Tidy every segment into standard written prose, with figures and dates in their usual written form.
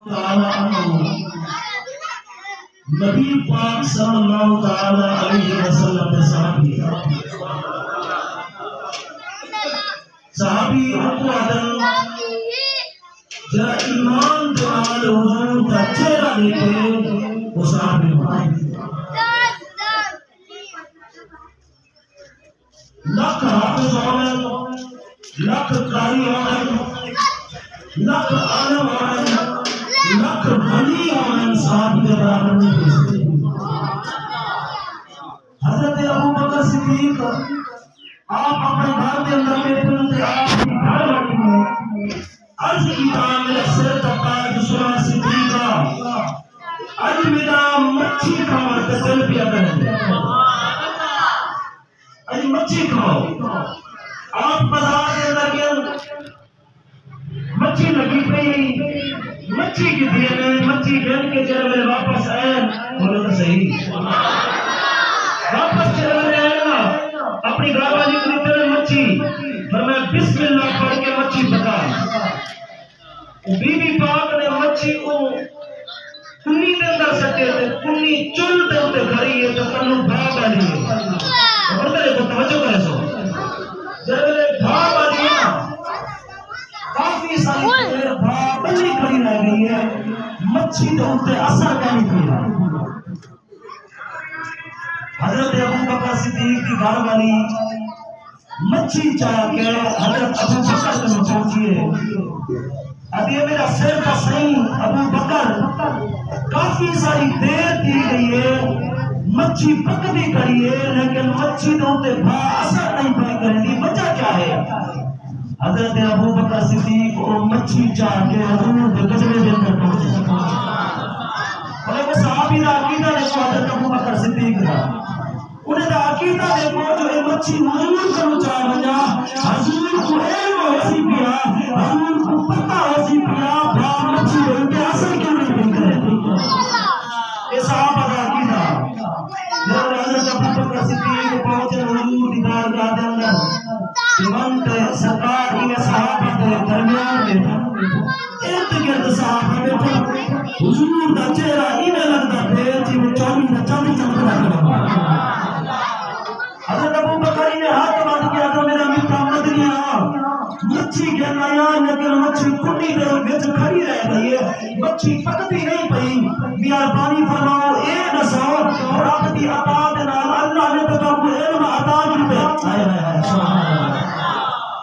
नबी पाक सल्लल्लाहु तआला अलैहि वसल्लम ने सहाबी अबू अदम जरा ईमान के नाल हुजूर का चेहरा देखे वो सहाबी लख हाफिज होने लख कारी होने लख आलम होने लख वली होने साहब के बराबर नहीं हो सकते। हजरत अबू बकर सिद्दीक आप अपने घर के अंदर बैठे थे, आपकी घर वाली में अर्ज की मेरे सिर तका दुश्मन सिद्दीका अज मेरा मच्छी खाओ तो दिल पिया करेंगे, अज मच्छी खाओ। आप बाजार के अंदर गए, मच्छी लगी पई, मच्छी की दिए में मच्छी बन के चले मेरे वापस आए, बोलो तो सही वापस चले आए ना अपनी गाँव वाली तरह मच्छी, पर मैं बिस्मिल्लाह पढ़ के मच्छी पका। बीबी पाक ने मच्छी को कुन्नी के अंदर सटे थे, कुन्नी चुल दे उते खड़ी है तो कन्नू भाग आ रही है, बंदे को तवज्जो करे सो जब भाग आ रही है काफी सारी देर भाग बल्ली खड़ी रह गई है, मच्छी के उते असर नहीं किया। हजरत अबू बकर सिद्दीक की घर वाली मच्छी चाह के हजरत अबू बकर से पहुंची है, अब ये मेरा सिर का सही अबू बकर काफी सारी देर की गई है, मच्छी पकड़ी करी है लेकिन मच्छी तो उते असर नहीं पाई करेगी, वजह क्या है? हजरत अबू बकर सिद्दीक वो मच्छी चाह के हुजूर के गजबे के अंदर पहुंचे। वो सहाबी का अकीदा देखो हजरत अबू बकर सिद्दीक का, उन्हें अकीदा देखो जो ये मच्छी हुजूर को चाह बजा, हुजूर को इल्म होसी पिया, हुजूर को पता होसी पिया, भाग मच्छी के असर क्यों नहीं पई करे? ये सहाबा का अकीदा। जब हजरत अबू बकर सिद्दीक पहुंचे हुजूर की बारगाह के अंदर, तुरंत सरकार इन सहाबा के दरमियान में इर्द-गिर्द सहाबा बैठे, हुजूर का चेहरा इन्हें लगता है जिਵੇਂ चांदी का चांदी चमकदा है। हजरत अबू बकर ने हाथ बांध के तो मेरा मित्र मदनिया मच्छी के नया लेकिन मच्छी कुंडी के बीच खड़ी रह गई है, मच्छी पकती नहीं पई, मेहरबानी फरमाओ ए दसो रब दी अता दे नाल अल्लाह ने तो तुमको इल्म अता किया है।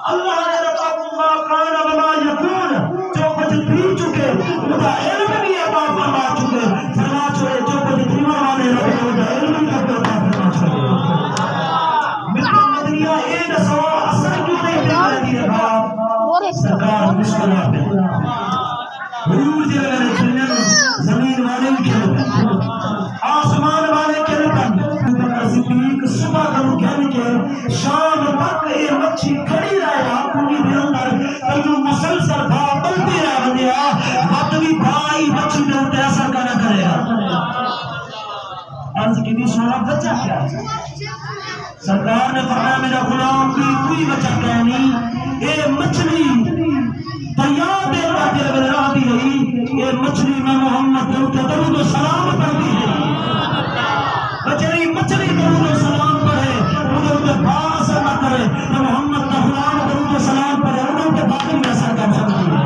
अल्लाह ने रकाबु मा कान वमा यकून, जो कुछ थी चुके उसका इल्म भी अता फरमा चुके, फरमा छोड़े जो कुछ थीवा वाले रब ने उसका इल्म भी अता फरमा छोड़े। मित्र मदनिया ए दसो असर क्यों नहीं पड़ रही है? बाप सरकार मुश्किलात में हुजूर जी ने जन्नत जमीन वाले के आसमान वाले के सिद्दीक सुबह करूं कहने के शाम तक ये मच्छी खड़ी रहे पूरी के अंदर जो मुसलसल भाव बनते रह गया, मतवी भाई मच्छी के ऊपर असर करना करेगा। अर्ज की भी सुना बच्चा क्या सरकार ने फरमाया मेरा गुलाम की कोई बच्चा कहनी, ये मछली तैयार देता तेरे बना दी गई, ये मछली में मोहम्मद के ऊपर दरूद व सलाम पढ़ती है, बचरी मछली दरूद व सलाम पढ़े उनके ऊपर भाव असर न करे, तो मोहम्मद का गुलाम दरूद व सलाम पढ़े उनके ऊपर बाकी में असर कर सकती है।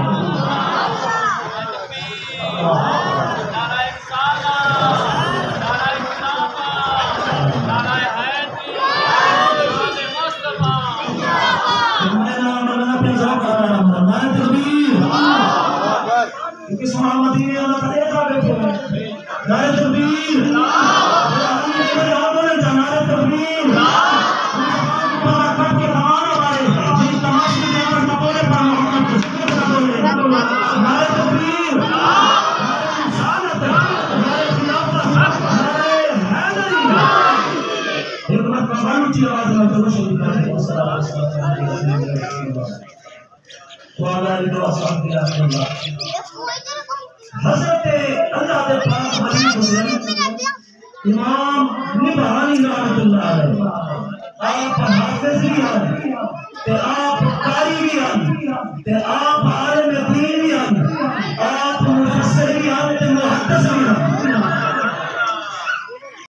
इमाम निभानी रहमतुल्लाह अलैह आप हाफिज भी हैं,